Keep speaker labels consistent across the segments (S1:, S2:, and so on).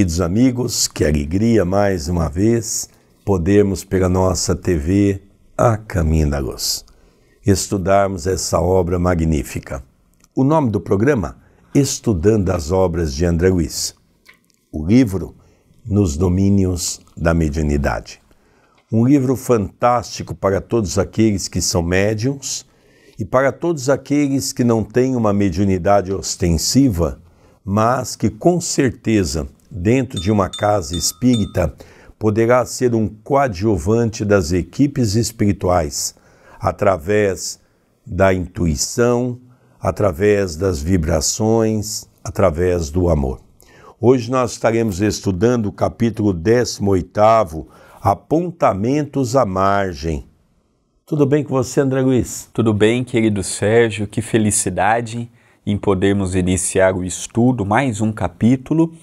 S1: Queridos amigos, que alegria mais uma vez podermos pela nossa TV A Caminho da Luz estudarmos essa obra magnífica. O nome do programa? Estudando as obras de André Luiz. O livro Nos Domínios da Mediunidade. Um livro fantástico para todos aqueles que são médiuns e para todos aqueles que não têm uma mediunidade ostensiva, mas que com certeza, dentro de uma casa espírita, poderá ser um coadjuvante das equipes espirituais, através da intuição, através das vibrações, através do amor. Hoje nós estaremos estudando o capítulo 18º, Apontamentos à Margem. Tudo bem com você, André Luiz?
S2: Tudo bem, querido Sérgio, que felicidade em podermos iniciar o estudo, mais um capítulo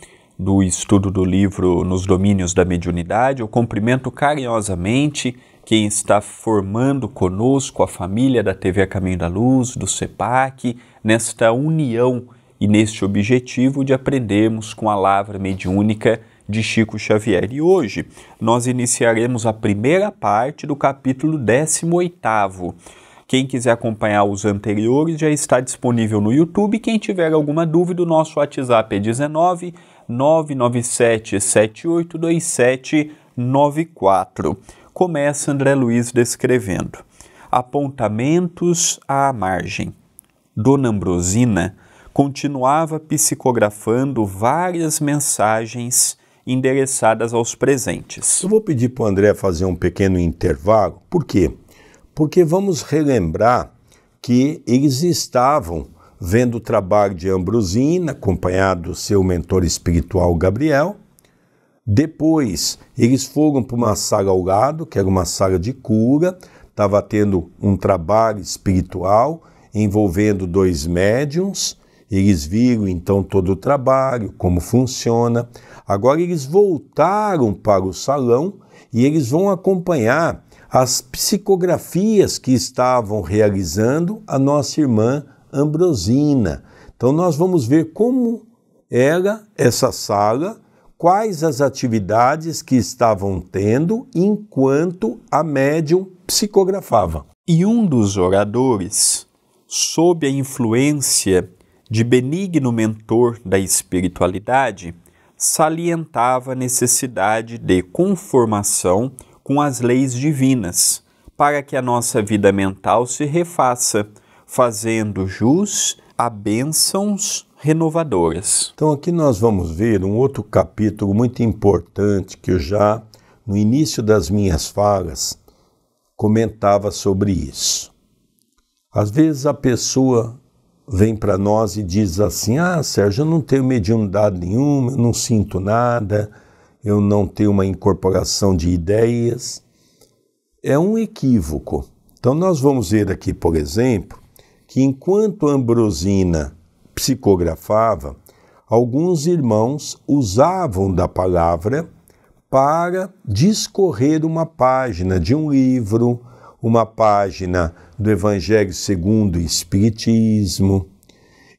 S2: do estudo do livro Nos Domínios da Mediunidade. Eu cumprimento carinhosamente quem está formando conosco a família da TV A Caminho da Luz, do CEPAC, nesta união e neste objetivo de aprendermos com a lavra mediúnica de Chico Xavier. E hoje nós iniciaremos a primeira parte do capítulo 18º. Quem quiser acompanhar os anteriores já está disponível no YouTube. Quem tiver alguma dúvida, o nosso WhatsApp é 19 997 782794. Começa André Luiz descrevendo: apontamentos à margem. Dona Ambrosina continuava psicografando várias mensagens endereçadas aos presentes.
S1: Eu vou pedir para o André fazer um pequeno intervalo. Por quê? Porque vamos relembrar que eles estavam vendo o trabalho de Ambrosina, acompanhado do seu mentor espiritual Gabriel. Depois, eles foram para uma sala ao lado, que era uma sala de cura, estava tendo um trabalho espiritual envolvendo dois médiuns. Eles viram então todo o trabalho, como funciona. Agora eles voltaram para o salão e eles vão acompanhar as psicografias que estavam realizando a nossa irmã Ambrosina. Então nós vamos ver como era essa sala, quais as atividades que estavam tendo enquanto a médium psicografava.
S2: E um dos oradores, sob a influência de benigno mentor da espiritualidade, salientava a necessidade de conformação com as leis divinas, para que a nossa vida mental se refaça, fazendo jus a bênçãos renovadoras.
S1: Então aqui nós vamos ver um outro capítulo muito importante que eu já, no início das minhas falas, comentava sobre isso. Às vezes a pessoa vem para nós e diz assim: Sérgio, eu não tenho mediunidade nenhuma, eu não sinto nada, eu não tenho uma incorporação de ideias. É um equívoco. Então nós vamos ver aqui, por exemplo, que enquanto Ambrosina psicografava, alguns irmãos usavam da palavra para discorrer uma página de um livro, uma página do Evangelho segundo o Espiritismo.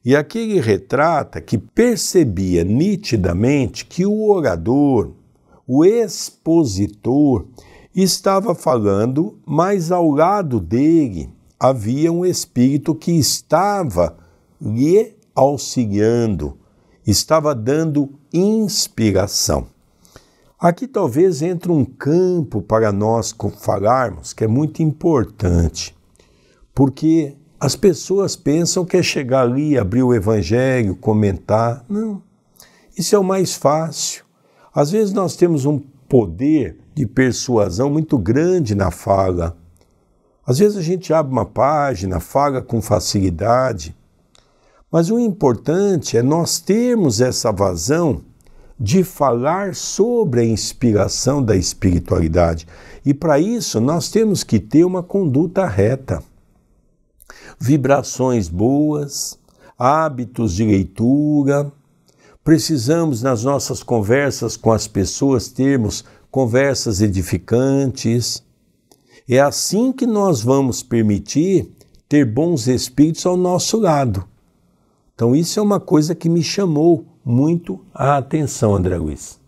S1: E aqui ele retrata que percebia nitidamente que o orador, o expositor, estava falando, mas ao lado dele havia um espírito que estava lhe auxiliando, estava dando inspiração. Aqui talvez entre um campo para nós falarmos que é muito importante, porque as pessoas pensam que é chegar ali, abrir o Evangelho, comentar. Não, isso é o mais fácil. Às vezes nós temos um poder de persuasão muito grande na fala. Às vezes a gente abre uma página, fala com facilidade, mas o importante é nós termos essa vazão de falar sobre a inspiração da espiritualidade. E para isso nós temos que ter uma conduta reta. Vibrações boas, hábitos de leitura. Precisamos nas nossas conversas com as pessoas termos conversas edificantes. É assim que nós vamos permitir ter bons espíritos ao nosso lado. Então isso é uma coisa que me chamou muito a atenção, André Luiz.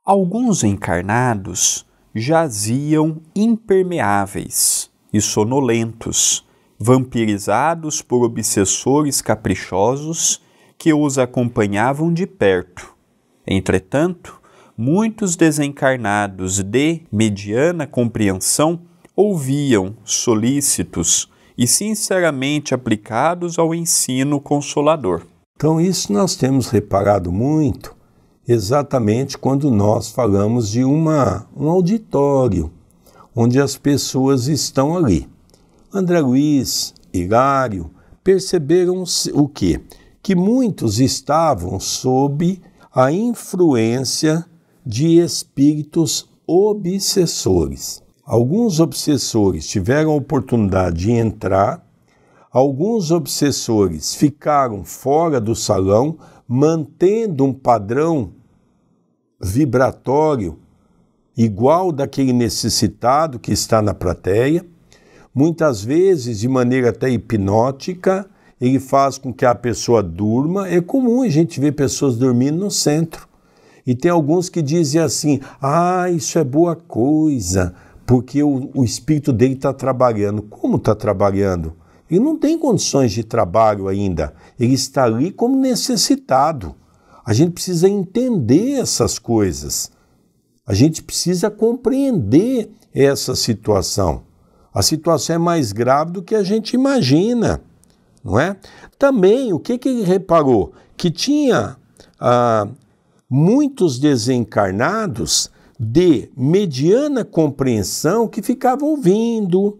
S2: Alguns encarnados jaziam impermeáveis e sonolentos, vampirizados por obsessores caprichosos que os acompanhavam de perto. Entretanto, muitos desencarnados de mediana compreensão ouviam solícitos e sinceramente aplicados ao ensino consolador.
S1: Então isso nós temos reparado muito exatamente quando nós falamos de um auditório, onde as pessoas estão ali. André Luiz, Hilário, perceberam o quê? Que muitos estavam sob a influência de espíritos obsessores. Alguns obsessores tiveram a oportunidade de entrar, alguns obsessores ficaram fora do salão, mantendo um padrão vibratório igual daquele necessitado que está na plateia. Muitas vezes, de maneira até hipnótica, ele faz com que a pessoa durma. É comum a gente ver pessoas dormindo no centro. E tem alguns que dizem assim, isso é boa coisa, porque o espírito dele está trabalhando. Como está trabalhando? Ele não tem condições de trabalho ainda. Ele está ali como necessitado. A gente precisa entender essas coisas. A gente precisa compreender essa situação. A situação é mais grave do que a gente imagina, não é? Também, o que ele reparou? Que tinha muitos desencarnados de mediana compreensão que ficavam ouvindo,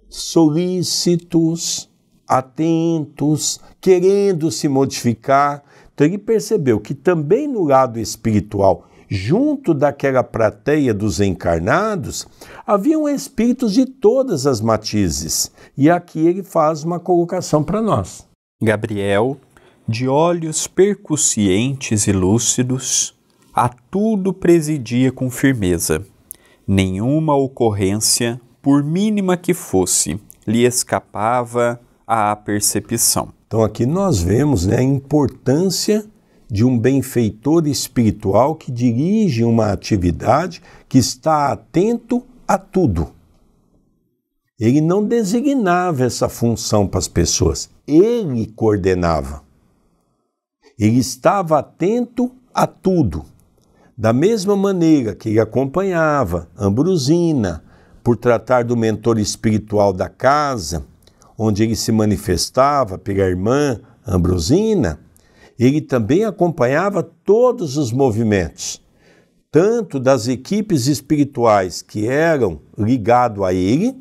S1: solícitos, atentos, querendo se modificar. Então ele percebeu que também no lado espiritual, junto daquela plateia dos encarnados, haviam espíritos de todas as matizes. E aqui ele faz uma colocação para nós.
S2: Gabriel, de olhos percussientes e lúcidos, a tudo presidia com firmeza. Nenhuma ocorrência, por mínima que fosse, lhe escapava à percepção.
S1: Então aqui nós vemos a importância de um benfeitor espiritual que dirige uma atividade, que está atento a tudo. Ele não designava essa função para as pessoas, ele coordenava. Ele estava atento a tudo. Da mesma maneira que ele acompanhava Ambrosina, por tratar do mentor espiritual da casa, onde ele se manifestava pela irmã Ambrosina, ele também acompanhava todos os movimentos, tanto das equipes espirituais que eram ligados a ele,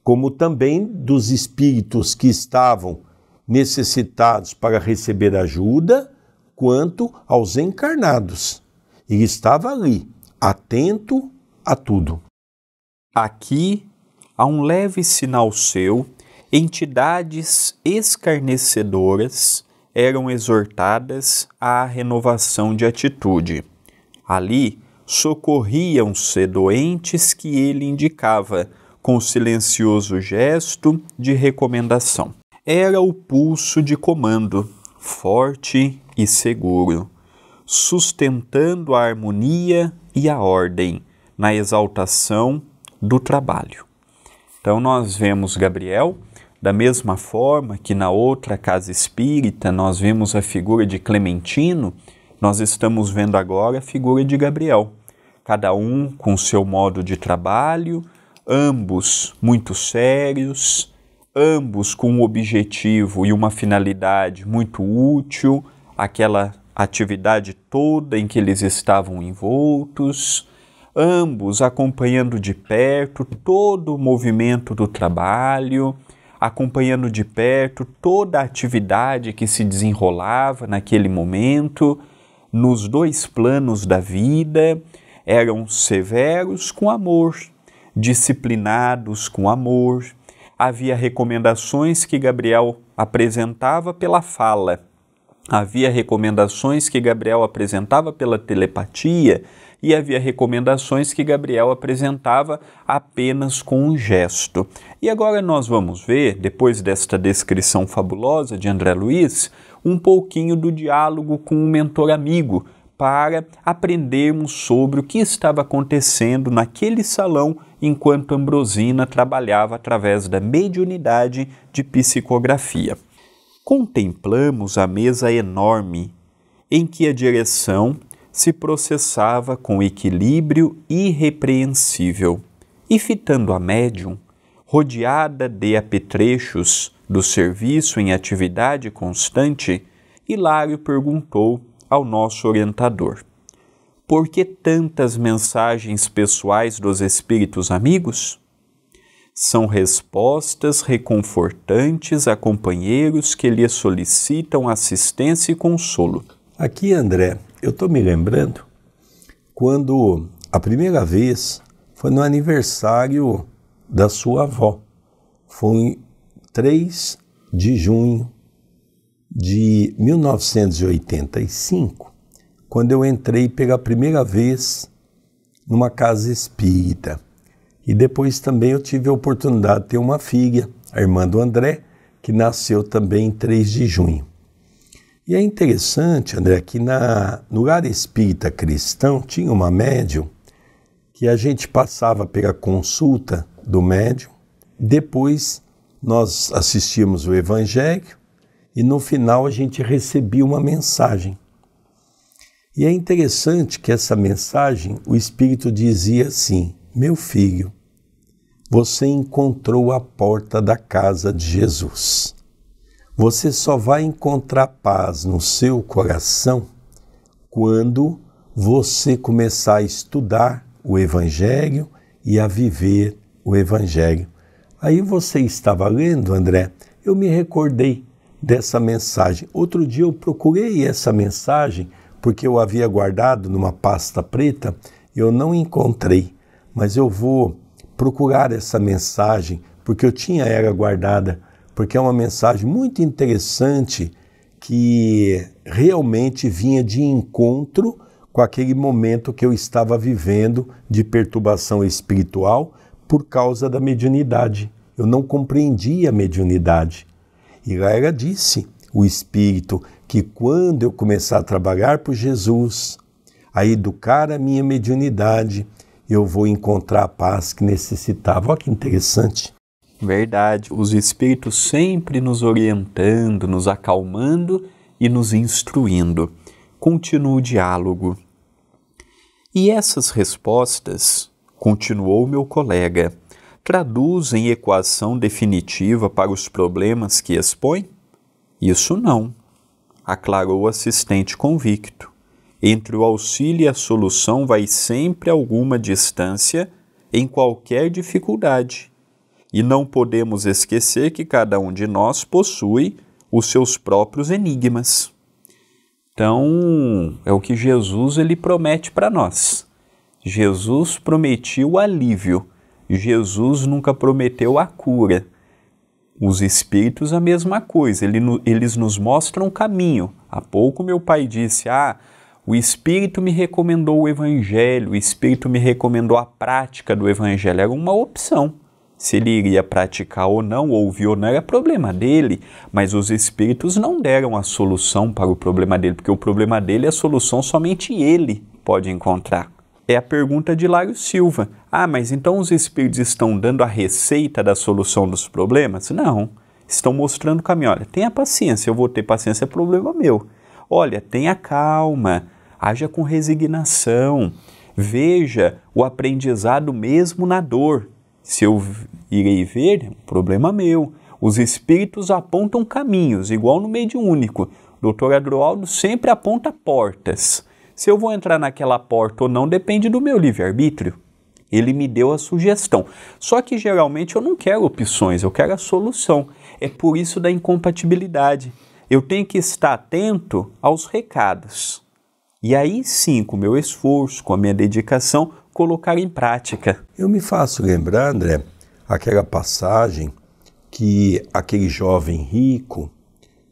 S1: como também dos espíritos que estavam necessitados para receber ajuda, quanto aos encarnados. Ele estava ali, atento a tudo.
S2: Aqui, a um leve sinal seu, entidades escarnecedoras eram exortadas à renovação de atitude. Ali, socorriam-se doentes que ele indicava, com silencioso gesto de recomendação. Era o pulso de comando, forte e seguro, sustentando a harmonia e a ordem na exaltação do trabalho. Então nós vemos Gabriel, da mesma forma que na outra casa espírita nós vemos a figura de Clementino, nós estamos vendo agora a figura de Gabriel. Cada um com seu modo de trabalho, ambos muito sérios, ambos com um objetivo e uma finalidade muito útil, aquela atividade toda em que eles estavam envoltos, ambos acompanhando de perto todo o movimento do trabalho, acompanhando de perto toda a atividade que se desenrolava naquele momento, nos dois planos da vida. Eram severos com amor, disciplinados com amor. Havia recomendações que Gabriel apresentava pela fala, havia recomendações que Gabriel apresentava pela telepatia e havia recomendações que Gabriel apresentava apenas com um gesto. E agora nós vamos ver, depois desta descrição fabulosa de André Luiz, um pouquinho do diálogo com um mentor amigo para aprendermos sobre o que estava acontecendo naquele salão enquanto Ambrosina trabalhava através da mediunidade de psicografia. Contemplamos a mesa enorme em que a direção se processava com equilíbrio irrepreensível e, fitando a médium, rodeada de apetrechos do serviço em atividade constante, Hilário perguntou ao nosso orientador: por que tantas mensagens pessoais dos espíritos amigos? São respostas reconfortantes a companheiros que lhe solicitam assistência e consolo.
S1: Aqui, André, eu estou me lembrando quando a primeira vez foi no aniversário da sua avó. Foi 3 de junho de 1985, quando eu entrei pela primeira vez numa casa espírita. E depois também eu tive a oportunidade de ter uma filha, a irmã do André, que nasceu também em 3 de junho. E é interessante, André, que no lar espírita cristão tinha uma médium que a gente passava pela consulta do médium, depois nós assistíamos o Evangelho e no final a gente recebia uma mensagem. E é interessante que essa mensagem, o Espírito dizia assim: meu filho, você encontrou a porta da casa de Jesus. Você só vai encontrar paz no seu coração quando você começar a estudar o Evangelho e a viver o Evangelho. Aí você estava lendo, André, eu me recordei dessa mensagem. Outro dia eu procurei essa mensagem porque eu havia guardado numa pasta preta, eu não encontrei, mas eu vou procurar essa mensagem porque eu tinha ela guardada, porque é uma mensagem muito interessante que realmente vinha de encontro com aquele momento que eu estava vivendo de perturbação espiritual por causa da mediunidade. Eu não compreendia a mediunidade. E lá ela disse, o Espírito, que quando eu começar a trabalhar por Jesus, a educar a minha mediunidade, eu vou encontrar a paz que necessitava. Olha que interessante.
S2: Verdade, os Espíritos sempre nos orientando, nos acalmando e nos instruindo. Continua o diálogo. E essas respostas, continuou meu colega, traduzem equação definitiva para os problemas que expõe? Isso não, aclarou o assistente convicto. Entre o auxílio e a solução vai sempre alguma distância em qualquer dificuldade. E não podemos esquecer que cada um de nós possui os seus próprios enigmas. Então, é o que Jesus ele promete para nós. Jesus prometia o alívio. Jesus nunca prometeu a cura. Os espíritos a mesma coisa, eles nos mostram o caminho. Há pouco meu pai disse, o Espírito me recomendou o Evangelho, o Espírito me recomendou a prática do Evangelho. Era uma opção. Se ele iria praticar ou não, ouvir ou não, era problema dele. Mas os Espíritos não deram a solução para o problema dele, porque o problema dele, a solução somente ele pode encontrar. É a pergunta de Hilário Silva. Mas então os Espíritos estão dando a receita da solução dos problemas? Não. Estão mostrando o caminho. Olha, tenha paciência, eu vou ter paciência, é problema meu. Olha, tenha calma, haja com resignação, veja o aprendizado mesmo na dor. Se eu irei ver, problema meu. Os Espíritos apontam caminhos, igual no mediúnico. O Dr. Adroaldo sempre aponta portas. Se eu vou entrar naquela porta ou não, depende do meu livre-arbítrio. Ele me deu a sugestão. Só que geralmente eu não quero opções, eu quero a solução. É por isso da incompatibilidade. Eu tenho que estar atento aos recados. E aí sim, com o meu esforço, com a minha dedicação, colocar em prática.
S1: Eu me faço lembrar, André, aquela passagem que aquele jovem rico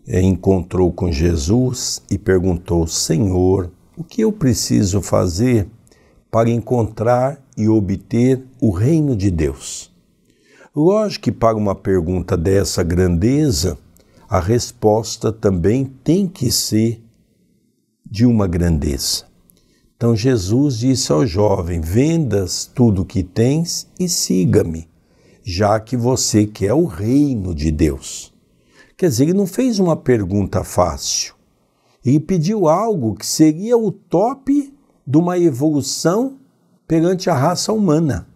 S1: encontrou com Jesus e perguntou: Senhor, o que eu preciso fazer para encontrar e obter o reino de Deus? Lógico que para uma pergunta dessa grandeza, a resposta também tem que ser de uma grandeza. Então Jesus disse ao jovem: vendas tudo o que tens e siga-me, já que você quer o reino de Deus. Quer dizer, ele não fez uma pergunta fácil. Ele pediu algo que seria o top de uma evolução perante a raça humana.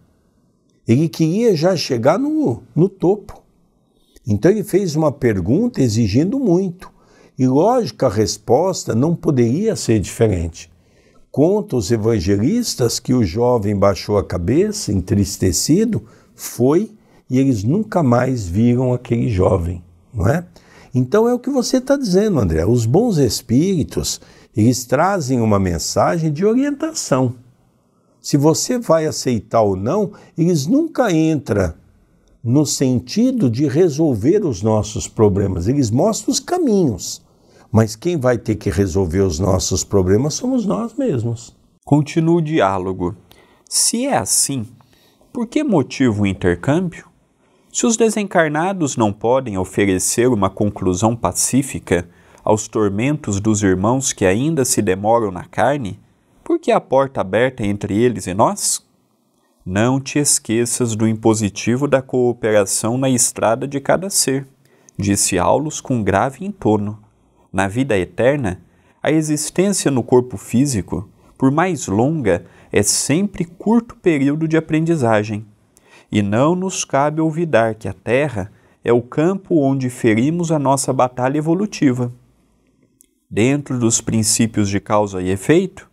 S1: Ele queria já chegar no topo. Então ele fez uma pergunta exigindo muito. E lógico, a resposta não poderia ser diferente. Conta os evangelistas que o jovem baixou a cabeça, entristecido, foi, e eles nunca mais viram aquele jovem, não é? Então é o que você está dizendo, André. Os bons espíritos, eles trazem uma mensagem de orientação. Se você vai aceitar ou não, eles nunca entram no sentido de resolver os nossos problemas. Eles mostram os caminhos. Mas quem vai ter que resolver os nossos problemas somos nós mesmos.
S2: Continua o diálogo. Se é assim, por que motivo o intercâmbio? Se os desencarnados não podem oferecer uma conclusão pacífica aos tormentos dos irmãos que ainda se demoram na carne, por que a porta aberta entre eles e nós? Não te esqueças do impositivo da cooperação na estrada de cada ser, disse Aulus com grave entono. Na vida eterna, a existência no corpo físico, por mais longa, é sempre curto período de aprendizagem. E não nos cabe olvidar que a Terra é o campo onde ferimos a nossa batalha evolutiva. Dentro dos princípios de causa e efeito,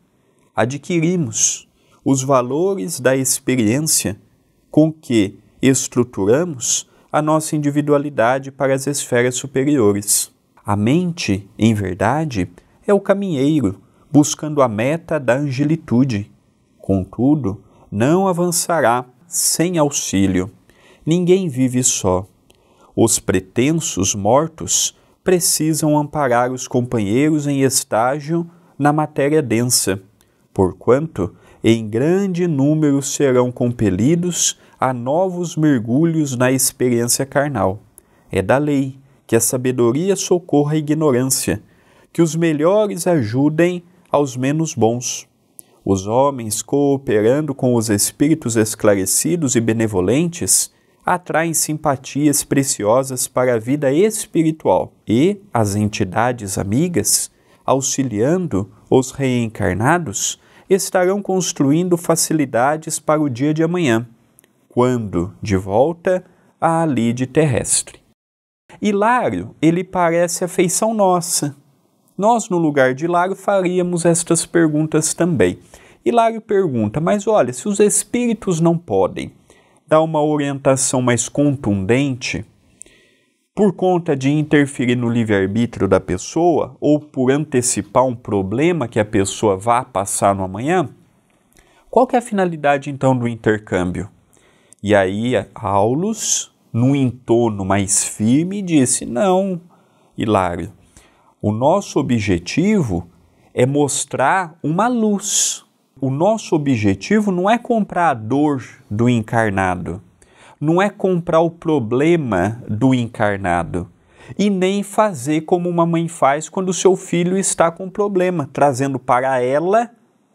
S2: adquirimos os valores da experiência com que estruturamos a nossa individualidade para as esferas superiores. A mente, em verdade, é o caminheiro, buscando a meta da angelitude. Contudo, não avançará sem auxílio. Ninguém vive só. Os pretensos mortos precisam amparar os companheiros em estágio na matéria densa, porquanto em grande número serão compelidos a novos mergulhos na experiência carnal. É da lei que a sabedoria socorra a ignorância, que os melhores ajudem aos menos bons. Os homens, cooperando com os espíritos esclarecidos e benevolentes, atraem simpatias preciosas para a vida espiritual e as entidades amigas, auxiliando os reencarnados, estarão construindo facilidades para o dia de amanhã, quando de volta à lide terrestre. Hilário, ele parece a feição nossa. Nós, no lugar de Hilário, faríamos estas perguntas também. Hilário pergunta, mas olha, se os espíritos não podem dar uma orientação mais contundente por conta de interferir no livre-arbítrio da pessoa ou por antecipar um problema que a pessoa vá passar no amanhã, qual que é a finalidade então do intercâmbio? E aí Aulus, num entono mais firme, disse, não, Hilário, o nosso objetivo é mostrar uma luz. O nosso objetivo não é comprar a dor do encarnado, não é comprar o problema do encarnado e nem fazer como uma mãe faz quando o seu filho está com problema, trazendo para ela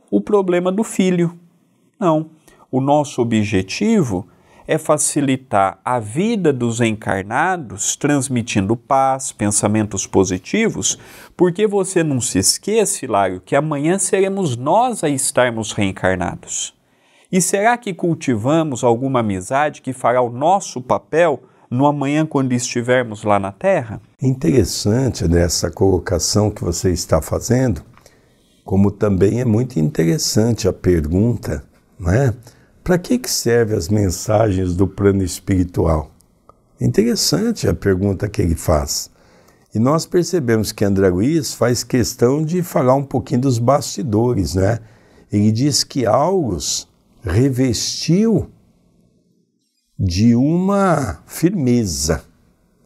S2: o problema do filho. Não, o nosso objetivo é facilitar a vida dos encarnados, transmitindo paz, pensamentos positivos, porque você não se esqueça, Hilário, que amanhã seremos nós a estarmos reencarnados. E será que cultivamos alguma amizade que fará o nosso papel no amanhã quando estivermos lá na Terra?
S1: Interessante nessa colocação que você está fazendo, como também é muito interessante a pergunta, né? Para que servem as mensagens do plano espiritual? Interessante a pergunta que ele faz. E nós percebemos que André Luiz faz questão de falar um pouquinho dos bastidores, né? Ele diz que Aulus revestiu de uma firmeza,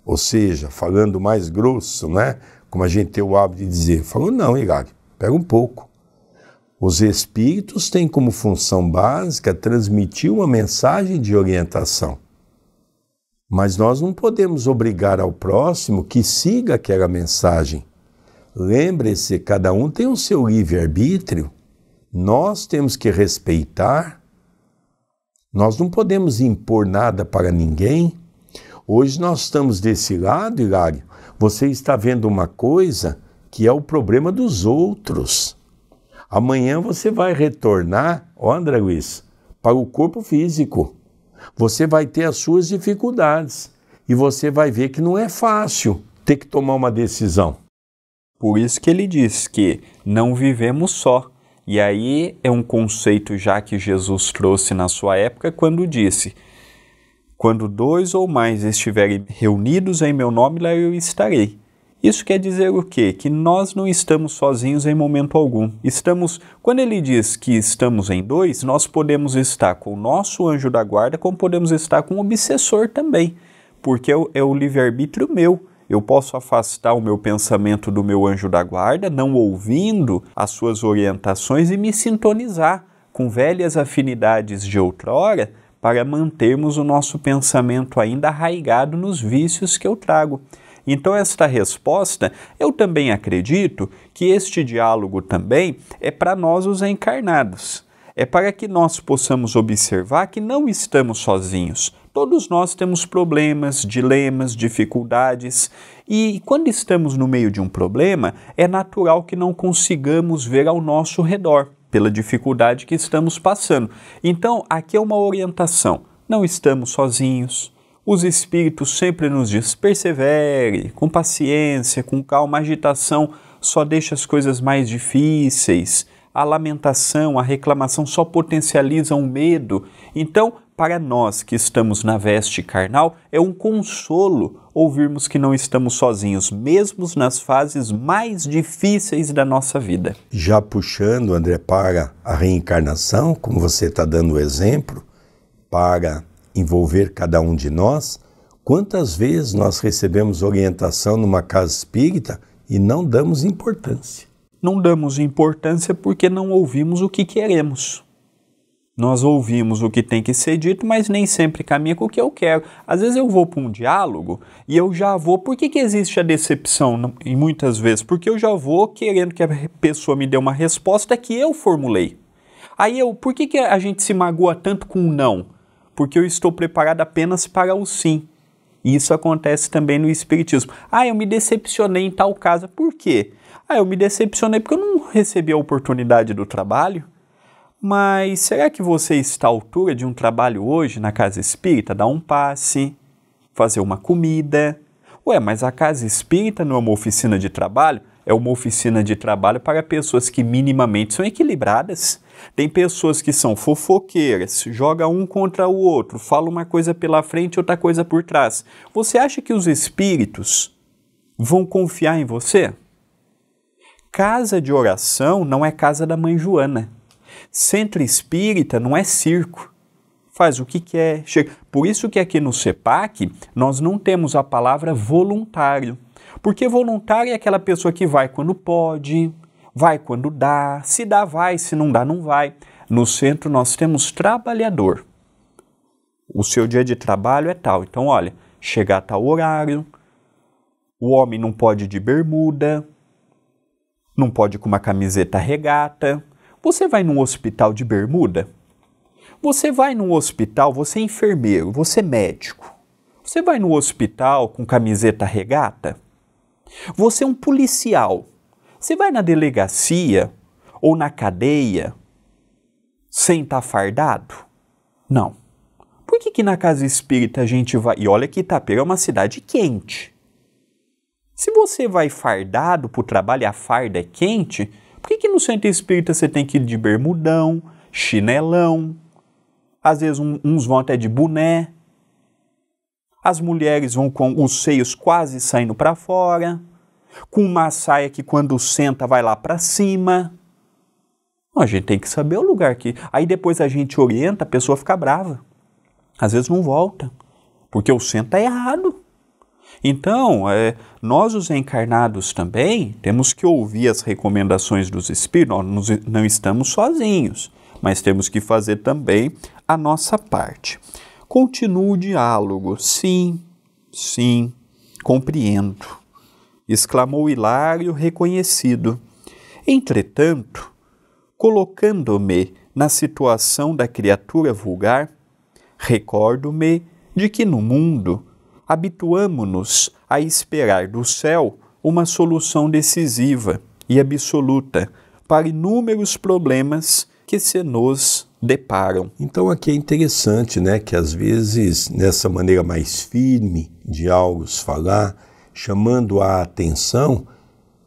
S1: ou seja, falando mais grosso, né? Como a gente tem o hábito de dizer, falou, não, Hilário, pega um pouco. Os espíritos têm como função básica transmitir uma mensagem de orientação. Mas nós não podemos obrigar ao próximo que siga aquela mensagem. Lembre-se, cada um tem o seu livre-arbítrio. Nós temos que respeitar. Nós não podemos impor nada para ninguém. Hoje nós estamos desse lado, Hilário. Você está vendo uma coisa que é o problema dos outros. Amanhã você vai retornar, André Luiz, para o corpo físico. Você vai ter as suas dificuldades e você vai ver que não é fácil ter que tomar uma decisão.
S2: Por isso que ele diz que não vivemos só. E aí é um conceito já que Jesus trouxe na sua época quando disse: quando 2 ou mais estiverem reunidos em meu nome, lá eu estarei. Isso quer dizer o quê? Que nós não estamos sozinhos em momento algum. Quando ele diz que estamos em 2, nós podemos estar com o nosso anjo da guarda, como podemos estar com o obsessor também, porque é o livre-arbítrio meu. Eu posso afastar o meu pensamento do meu anjo da guarda, não ouvindo as suas orientações, e me sintonizar com velhas afinidades de outrora para mantermos o nosso pensamento ainda arraigado nos vícios que eu trago. Então, esta resposta, eu também acredito que este diálogo também é para nós os encarnados. É para que nós possamos observar que não estamos sozinhos. Todos nós temos problemas, dilemas, dificuldades. E quando estamos no meio de um problema, é natural que não consigamos ver ao nosso redor, pela dificuldade que estamos passando. Então, aqui é uma orientação. Não estamos sozinhos. Os espíritos sempre nos dizem: persevere, com paciência, com calma. A agitação só deixa as coisas mais difíceis. A lamentação, a reclamação só potencializam o medo. Então, para nós que estamos na veste carnal, é um consolo ouvirmos que não estamos sozinhos, mesmo nas fases mais difíceis da nossa vida.
S1: Já puxando, André, para a reencarnação, como você está dando o exemplo, para envolver cada um de nós, quantas vezes nós recebemos orientação numa casa espírita e não damos importância?
S2: Não damos importância porque não ouvimos o que queremos. Nós ouvimos o que tem que ser dito, mas nem sempre caminha com o que eu quero. Às vezes eu vou para um diálogo e eu já vou... Por que existe a decepção? E muitas vezes porque eu já vou querendo que a pessoa me dê uma resposta que eu formulei. Aí por que a gente se magoa tanto com o não? Porque eu estou preparado apenas para o sim. E isso acontece também no espiritismo. Eu me decepcionei em tal casa. Por quê? Eu me decepcionei porque eu não recebi a oportunidade do trabalho. Mas será que você está à altura de um trabalho hoje na casa espírita? Dar um passe, fazer uma comida? Mas a casa espírita não é uma oficina de trabalho? É uma oficina de trabalho para pessoas que minimamente são equilibradas. Tem pessoas que são fofoqueiras, joga um contra o outro, fala uma coisa pela frente e outra coisa por trás. Você acha que os espíritos vão confiar em você? Casa de oração não é casa da mãe Joana. Centro espírita não é circo. Faz o que quer. Chega. Por isso que aqui no CEPAC nós não temos a palavra voluntário. Porque voluntário é aquela pessoa que vai quando pode, vai quando dá, se dá vai, se não dá não vai. No centro nós temos trabalhador. O seu dia de trabalho é tal. Então, olha, chegar a tal horário, o homem não pode ir de bermuda, não pode ir com uma camiseta regata. Você vai num hospital de bermuda? Você vai num hospital, você é enfermeiro, você é médico. Você vai no hospital com camiseta regata? Você é um policial. Você vai na delegacia ou na cadeia sem estar fardado? Não. Por que na casa espírita a gente vai... E olha que Itapera é uma cidade quente. Se você vai fardado para o trabalho e a farda é quente, por que no centro espírita você tem que ir de bermudão, chinelão? Às vezes uns vão até de boné. As mulheres vão com os seios quase saindo para fora, com uma saia que quando senta vai lá para cima. A gente tem que saber o lugar que... Aí depois a gente orienta, a pessoa fica brava. Às vezes não volta, porque o centro está errado. Então, nós os encarnados também temos que ouvir as recomendações dos espíritos. Nós não estamos sozinhos, mas temos que fazer também a nossa parte. Continua o diálogo. Sim, compreendo, exclamou Hilário reconhecido. Entretanto, colocando-me na situação da criatura vulgar, recordo-me de que no mundo habituamo-nos a esperar do céu uma solução decisiva e absoluta para inúmeros problemas que se nos deparam.
S1: Então aqui é interessante, né, que às vezes nessa maneira mais firme de August falar, chamando a atenção,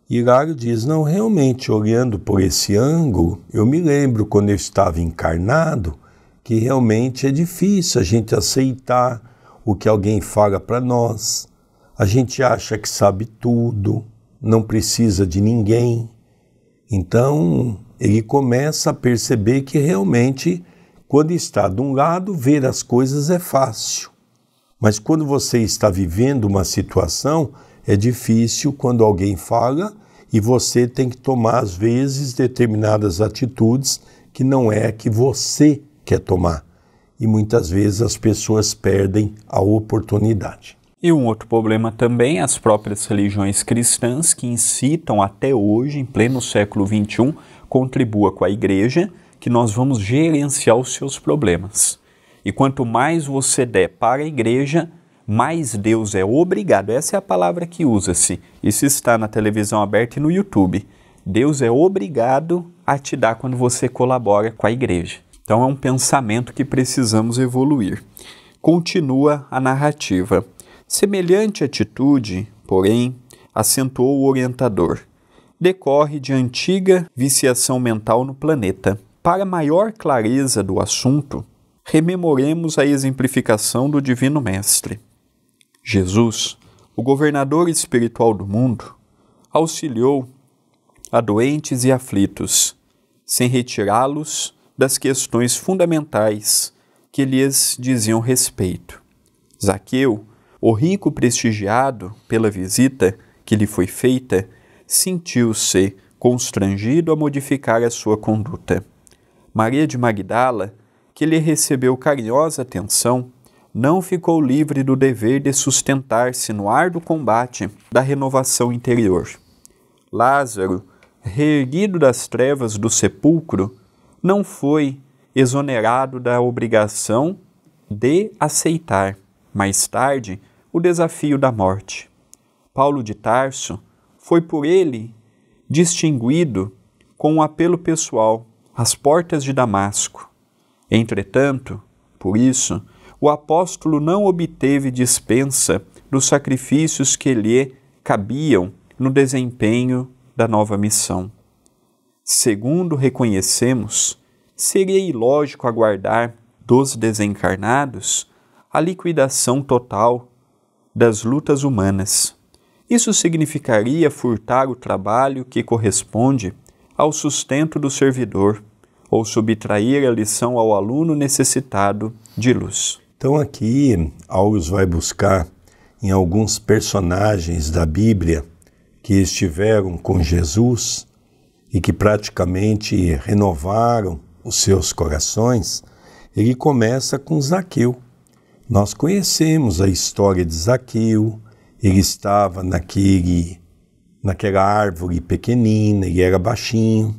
S1: Hilário diz, não, realmente, olhando por esse ângulo, eu me lembro quando eu estava encarnado, que realmente é difícil a gente aceitar o que alguém fala para nós. A gente acha que sabe tudo, não precisa de ninguém. Então, ele começa a perceber que realmente, quando está de um lado, ver as coisas é fácil. Mas quando você está vivendo uma situação, é difícil quando alguém fala e você tem que tomar, às vezes, determinadas atitudes que não é a que você quer tomar. E muitas vezes as pessoas perdem a oportunidade.
S2: E um outro problema também, as próprias religiões cristãs que incitam até hoje, em pleno século XXI, contribua com a igreja, que nós vamos gerenciar os seus problemas. E quanto mais você der para a igreja, mais Deus é obrigado, essa é a palavra que usa-se, isso está na televisão aberta e no YouTube, Deus é obrigado a te dar quando você colabora com a igreja. Então é um pensamento que precisamos evoluir. Continua a narrativa. Semelhante atitude, porém, acentuou o orientador, decorre de antiga viciação mental no planeta. Para maior clareza do assunto, rememoremos a exemplificação do Divino Mestre. Jesus, o governador espiritual do mundo, auxiliou a doentes e aflitos, sem retirá-los das questões fundamentais que lhes diziam respeito. Zaqueu, o rico prestigiado pela visita que lhe foi feita, sentiu-se constrangido a modificar a sua conduta. Maria de Magdala, que lhe recebeu carinhosa atenção, não ficou livre do dever de sustentar-se no árduo combate da renovação interior. Lázaro, reerguido das trevas do sepulcro, não foi exonerado da obrigação de aceitar, mais tarde, o desafio da morte. Paulo de Tarso foi por ele distinguido com um apelo pessoal às portas de Damasco. Entretanto, por isso, o apóstolo não obteve dispensa dos sacrifícios que lhe cabiam no desempenho da nova missão. Segundo reconhecemos, seria ilógico aguardar dos desencarnados a liquidação total das lutas humanas. Isso significaria furtar o trabalho que corresponde ao sustento do servidor ou subtrair a lição ao aluno necessitado de luz.
S1: Então aqui, August vai buscar em alguns personagens da Bíblia que estiveram com Jesus e que praticamente renovaram os seus corações. Ele começa com Zaqueu. Nós conhecemos a história de Zaqueu. Ele estava naquela árvore pequenina, ele era baixinho,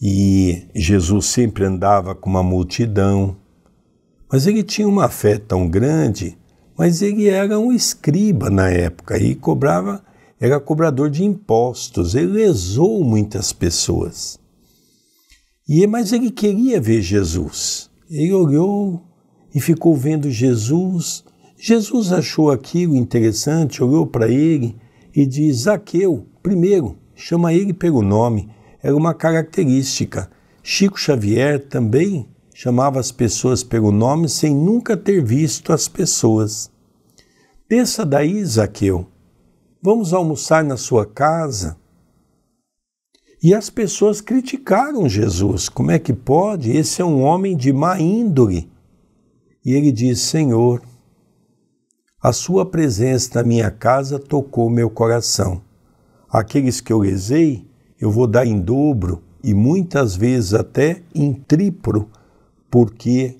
S1: e Jesus sempre andava com uma multidão. Mas ele tinha uma fé tão grande, mas ele era um escriba na época e era cobrador de impostos, ele lesou muitas pessoas. Mas ele queria ver Jesus. Ele olhou e ficou vendo Jesus. Jesus achou aquilo interessante, olhou para ele e diz: Zaqueu, primeiro, chama ele pelo nome, era uma característica. Chico Xavier também chamava as pessoas pelo nome sem nunca ter visto as pessoas. Desça daí, Zaqueu, vamos almoçar na sua casa. E as pessoas criticaram Jesus. Como é que pode? Esse é um homem de má índole. E ele diz: Senhor, a sua presença na minha casa tocou meu coração. Aqueles que eu lesei, eu vou dar em dobro e muitas vezes até em triplo, porque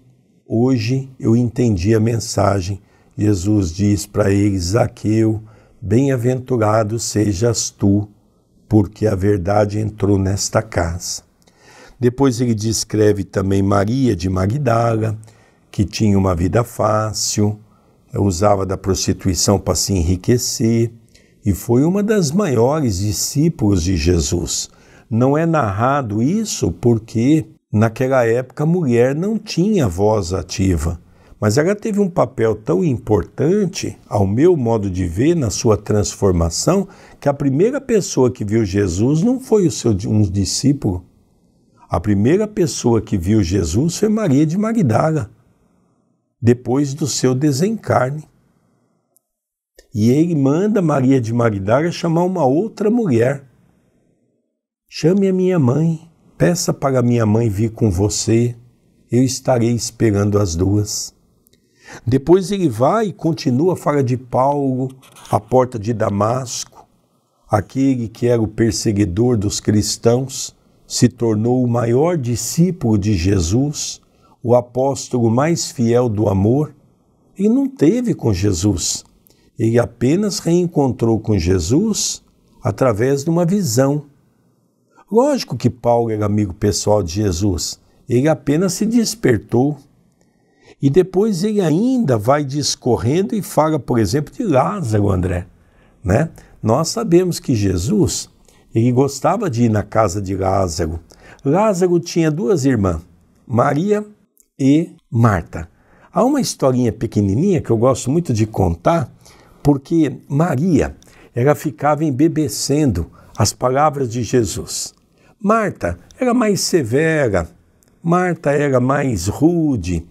S1: hoje eu entendi a mensagem. Jesus diz para ele: Zaqueu, bem-aventurado sejas tu, porque a verdade entrou nesta casa. Depois ele descreve também Maria de Magdala, que tinha uma vida fácil, usava da prostituição para se enriquecer e foi uma das maiores discípulos de Jesus. Não é narrado isso porque naquela época a mulher não tinha voz ativa, mas ela teve um papel tão importante, ao meu modo de ver, na sua transformação, que a primeira pessoa que viu Jesus não foi um discípulo. A primeira pessoa que viu Jesus foi Maria de Magdala, depois do seu desencarne. E ele manda Maria de Magdala chamar uma outra mulher. Chame a minha mãe, peça para minha mãe vir com você, eu estarei esperando as duas. Depois ele vai e continua, fala de Paulo, à porta de Damasco, aquele que era o perseguidor dos cristãos, se tornou o maior discípulo de Jesus, o apóstolo mais fiel do amor. Ele não teve com Jesus, ele apenas reencontrou com Jesus através de uma visão. Lógico que Paulo era amigo pessoal de Jesus, ele apenas se despertou. E depois ele ainda vai discorrendo e fala, por exemplo, de Lázaro, André, né? Nós sabemos que Jesus, ele gostava de ir na casa de Lázaro. Lázaro tinha duas irmãs, Maria e Marta. Há uma historinha pequenininha que eu gosto muito de contar, porque Maria, ela ficava embebecendo as palavras de Jesus. Marta era mais severa, Marta era mais rude.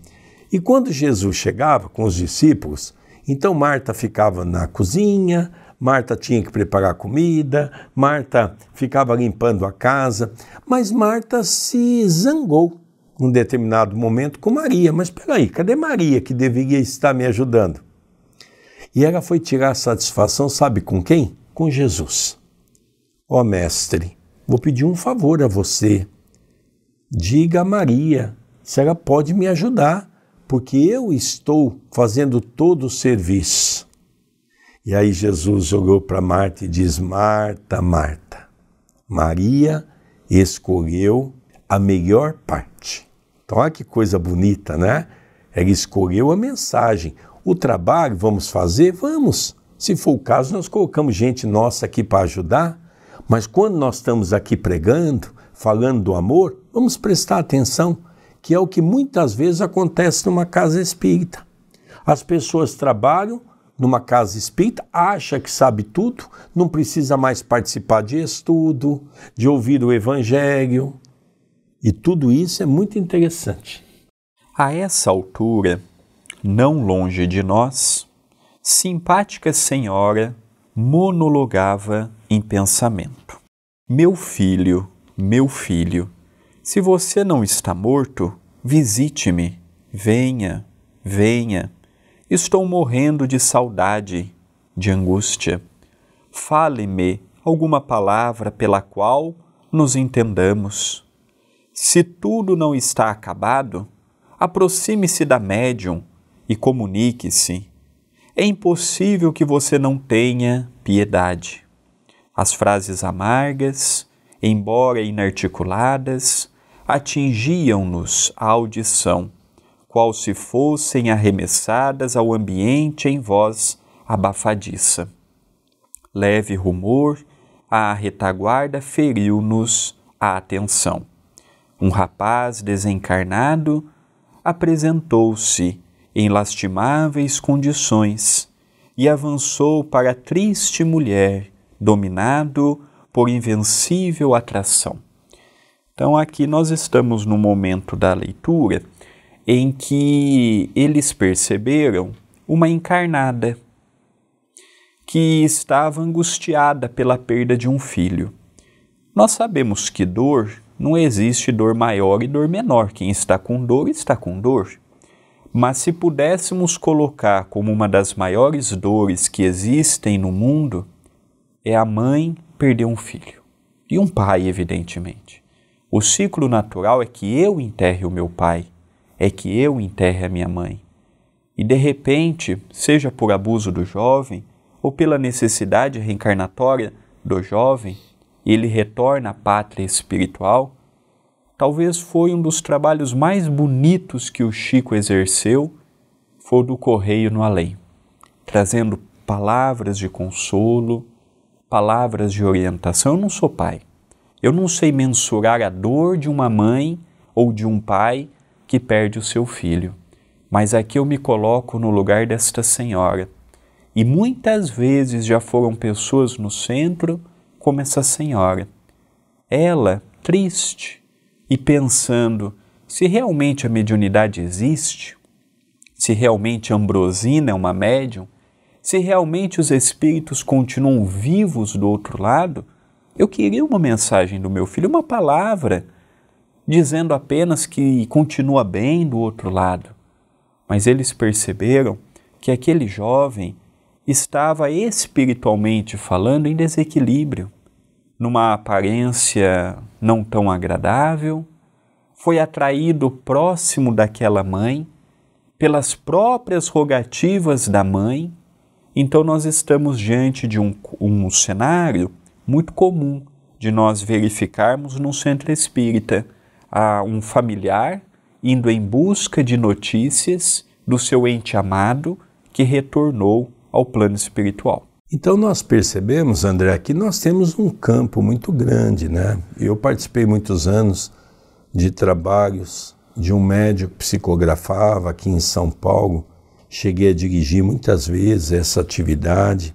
S1: E quando Jesus chegava com os discípulos, então Marta ficava na cozinha, Marta tinha que preparar comida, Marta ficava limpando a casa, mas Marta se zangou num determinado momento com Maria. Mas espera aí, cadê Maria que deveria estar me ajudando? E ela foi tirar satisfação, sabe com quem? Com Jesus. Ó mestre, vou pedir um favor a você. Diga a Maria se ela pode me ajudar, porque eu estou fazendo todo o serviço. E aí Jesus olhou para Marta e diz: Marta, Marta, Maria escolheu a melhor parte. Então olha que coisa bonita, né? Ela escolheu a mensagem. O trabalho vamos fazer? Vamos. Se for o caso, nós colocamos gente nossa aqui para ajudar. Mas quando nós estamos aqui pregando, falando do amor, vamos prestar atenção, que é o que muitas vezes acontece numa casa espírita. As pessoas trabalham numa casa espírita, acham que sabe tudo, não precisa mais participar de estudo, de ouvir o evangelho. E tudo isso é muito interessante.
S2: A essa altura, não longe de nós, simpática senhora monologava em pensamento. Meu filho, se você não está morto, visite-me, venha, venha. Estou morrendo de saudade, de angústia. Fale-me alguma palavra pela qual nos entendamos. Se tudo não está acabado, aproxime-se da médium e comunique-se. É impossível que você não tenha piedade. As frases amargas, embora inarticuladas, atingiam-nos a audição, qual se fossem arremessadas ao ambiente em voz abafadiça. Leve rumor à retaguarda feriu-nos a atenção. Um rapaz desencarnado apresentou-se em lastimáveis condições e avançou para a triste mulher, dominado por invencível atração. Então aqui nós estamos no momento da leitura em que eles perceberam uma encarnada que estava angustiada pela perda de um filho. Nós sabemos que dor, não existe dor maior e dor menor. Quem está com dor, está com dor. Mas se pudéssemos colocar como uma das maiores dores que existem no mundo, é a mãe perder um filho. E um pai, evidentemente. O ciclo natural é que eu enterre o meu pai. é que eu enterre a minha mãe. E de repente, seja por abuso do jovem ou pela necessidade reencarnatória do jovem, ele retorna à pátria espiritual, talvez foi um dos trabalhos mais bonitos que o Chico exerceu, foi o do correio no além, trazendo palavras de consolo, palavras de orientação. Eu não sou pai, eu não sei mensurar a dor de uma mãe ou de um pai que perde o seu filho, mas aqui eu me coloco no lugar desta senhora, e muitas vezes já foram pessoas no centro como essa senhora, ela triste e pensando se realmente a mediunidade existe, se realmente a Ambrosina é uma médium, se realmente os espíritos continuam vivos do outro lado. Eu queria uma mensagem do meu filho, uma palavra, dizendo apenas que continua bem do outro lado. Mas eles perceberam que aquele jovem estava espiritualmente falando em desequilíbrio, numa aparência não tão agradável, foi atraído próximo daquela mãe, pelas próprias rogativas da mãe. Então nós estamos diante de um cenário muito comum de nós verificarmos num centro espírita, um familiar indo em busca de notícias do seu ente amado que retornou ao plano espiritual.
S1: Então nós percebemos, André, que nós temos um campo muito grande, né? Eu participei muitos anos de trabalhos de um médium que psicografava aqui em São Paulo. Cheguei a dirigir muitas vezes essa atividade.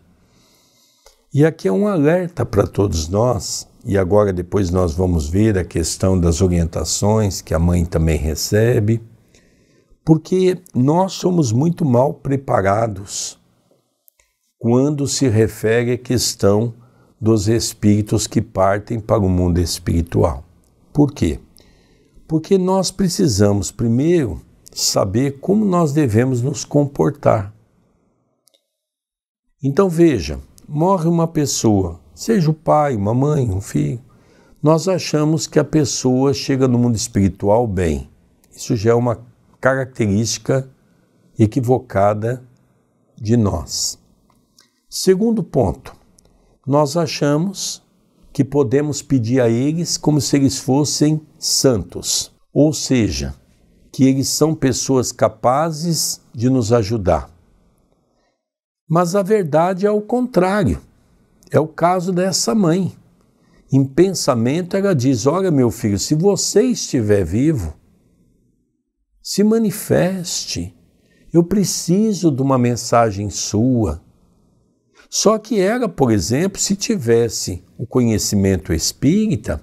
S1: E aqui é um alerta para todos nós, e agora depois nós vamos ver a questão das orientações que a mãe também recebe, porque nós somos muito mal preparados quando se refere à questão dos espíritos que partem para o mundo espiritual. Por quê? Porque nós precisamos primeiro saber como nós devemos nos comportar. Então veja, morre uma pessoa, seja o pai, uma mãe, um filho, nós achamos que a pessoa chega no mundo espiritual bem. Isso já é uma característica equivocada de nós. Segundo ponto, nós achamos que podemos pedir a eles como se eles fossem santos, ou seja, que eles são pessoas capazes de nos ajudar. Mas a verdade é o contrário. É o caso dessa mãe. Em pensamento ela diz: olha, meu filho, se você estiver vivo, se manifeste. Eu preciso de uma mensagem sua. Só que ela, por exemplo, se tivesse o conhecimento espírita,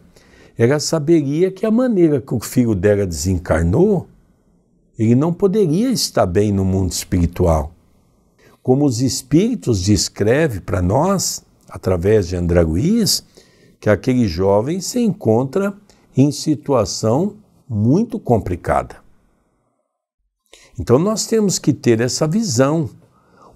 S1: ela saberia que a maneira que o filho dela desencarnou, ele não poderia estar bem no mundo espiritual. Como os espíritos descrevem para nós, através de André Luiz, que aquele jovem se encontra em situação muito complicada. Então nós temos que ter essa visão.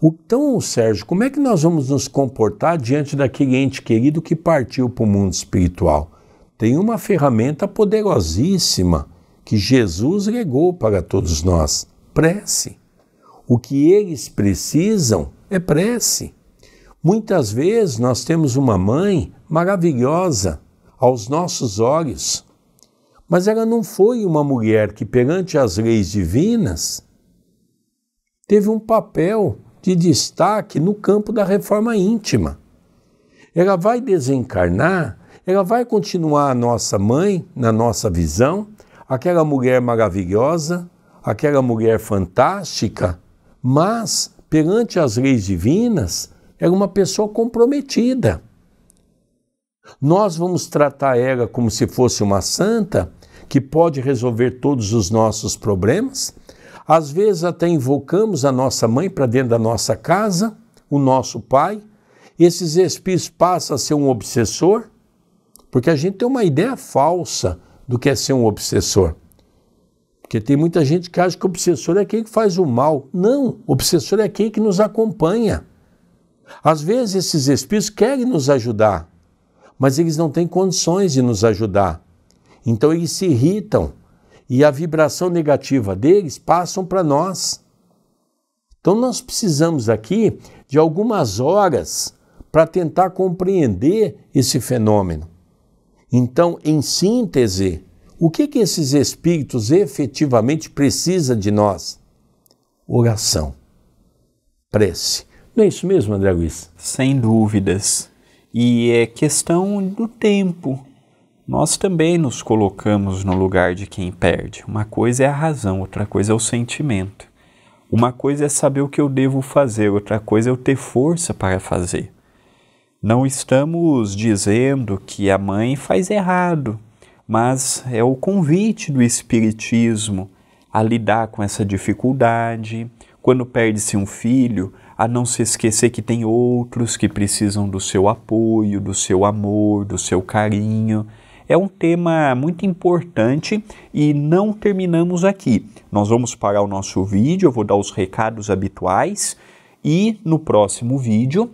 S1: Então, Sérgio, como é que nós vamos nos comportar diante daquele ente querido que partiu para o mundo espiritual? Tem uma ferramenta poderosíssima que Jesus legou para todos nós: prece. O que eles precisam é prece. Muitas vezes nós temos uma mãe maravilhosa aos nossos olhos, mas ela não foi uma mulher que, perante as leis divinas, teve um papel de destaque no campo da reforma íntima. Ela vai desencarnar, ela vai continuar a nossa mãe, na nossa visão, aquela mulher maravilhosa, aquela mulher fantástica, mas, perante as leis divinas, era uma pessoa comprometida. Nós vamos tratar ela como se fosse uma santa, que pode resolver todos os nossos problemas. Às vezes até invocamos a nossa mãe para dentro da nossa casa, o nosso pai. Esses espíritos passam a ser um obsessor, porque a gente tem uma ideia falsa do que é ser um obsessor. Porque tem muita gente que acha que o obsessor é aquele que faz o mal. Não, o obsessor é aquele que nos acompanha. Às vezes esses espíritos querem nos ajudar, mas eles não têm condições de nos ajudar. Então eles se irritam. e a vibração negativa deles passam para nós. Então nós precisamos aqui de algumas horas para tentar compreender esse fenômeno. Então, em síntese, o que esses espíritos efetivamente precisam de nós? Oração, prece. Não é isso mesmo, André Luiz?
S2: Sem dúvidas. E é questão do tempo. Nós também nos colocamos no lugar de quem perde. Uma coisa é a razão, outra coisa é o sentimento. Uma coisa é saber o que eu devo fazer, outra coisa é eu ter força para fazer. Não estamos dizendo que a mãe faz errado, mas é o convite do Espiritismo a lidar com essa dificuldade. Quando perde-se um filho, a não se esquecer que tem outros que precisam do seu apoio, do seu amor, do seu carinho. É um tema muito importante e não terminamos aqui. Nós vamos parar o nosso vídeo, eu vou dar os recados habituais e no próximo vídeo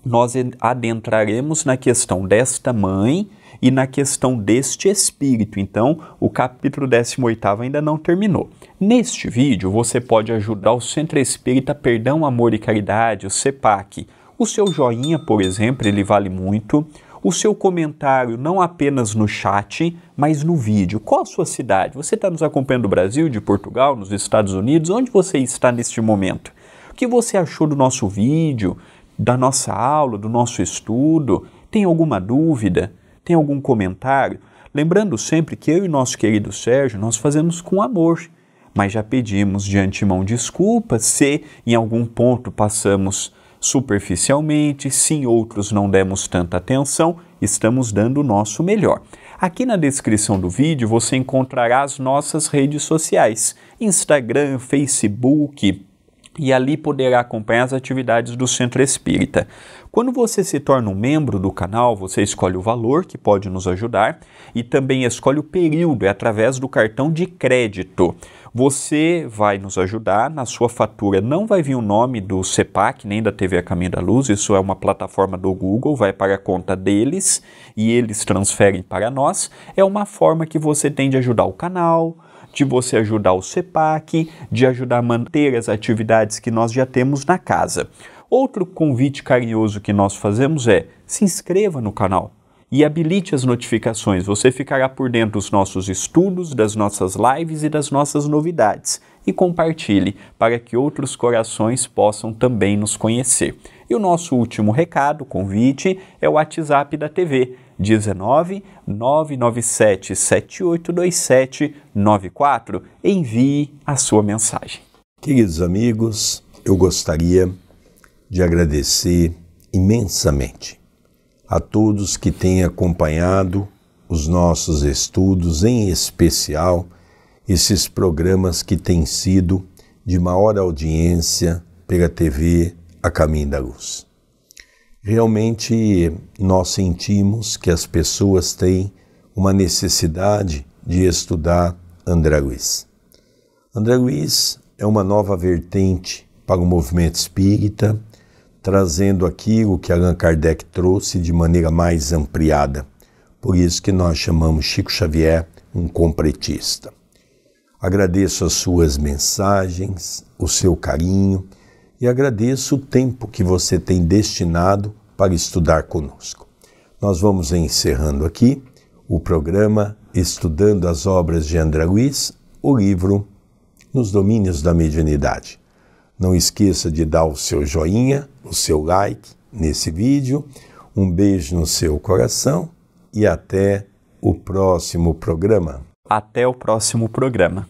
S2: nós adentraremos na questão desta mãe e na questão deste espírito. Então, o capítulo 18º ainda não terminou. Neste vídeo, você pode ajudar o Centro Espírita Perdão, Amor e Caridade, o CEPAC. O seu joinha, por exemplo, ele vale muito. O seu comentário, não apenas no chat, mas no vídeo. Qual a sua cidade? Você está nos acompanhando do Brasil, de Portugal, nos Estados Unidos? Onde você está neste momento? O que você achou do nosso vídeo, da nossa aula, do nosso estudo? Tem alguma dúvida? Tem algum comentário? Lembrando sempre que eu e nosso querido Sérgio, nós fazemos com amor, mas já pedimos de antemão desculpas se em algum ponto passamos superficialmente, se em outros não demos tanta atenção, estamos dando o nosso melhor. Aqui na descrição do vídeo você encontrará as nossas redes sociais, Instagram, Facebook, e ali poderá acompanhar as atividades do Centro Espírita. Quando você se torna um membro do canal, você escolhe o valor que pode nos ajudar e também escolhe o período, é através do cartão de crédito. Você vai nos ajudar, na sua fatura não vai vir o nome do CEPAC, nem da TV A Caminho da Luz, isso é uma plataforma do Google, vai para a conta deles e eles transferem para nós. É uma forma que você tem de ajudar o canal, de você ajudar o CEPAC, de ajudar a manter as atividades que nós já temos na casa. Outro convite carinhoso que nós fazemos é: se inscreva no canal e habilite as notificações. Você ficará por dentro dos nossos estudos, das nossas lives e das nossas novidades. E compartilhe para que outros corações possam também nos conhecer. E o nosso último recado, convite, é o WhatsApp da TV, 19 997 7827 94. Envie a sua mensagem.
S1: Queridos amigos, eu gostaria de agradecer imensamente a todos que têm acompanhado os nossos estudos, em especial esses programas que têm sido de maior audiência pela TV A Caminho da Luz. Realmente nós sentimos que as pessoas têm uma necessidade de estudar André Luiz. André Luiz é uma nova vertente para o movimento espírita, trazendo aquilo que Allan Kardec trouxe de maneira mais ampliada. Por isso que nós chamamos Chico Xavier um completista. Agradeço as suas mensagens, o seu carinho e agradeço o tempo que você tem destinado para estudar conosco. Nós vamos encerrando aqui o programa Estudando as Obras de André Luiz, o livro Nos Domínios da Mediunidade. Não esqueça de dar o seu joinha, o seu like nesse vídeo. Um beijo no seu coração e até o próximo programa.
S2: Até o próximo programa.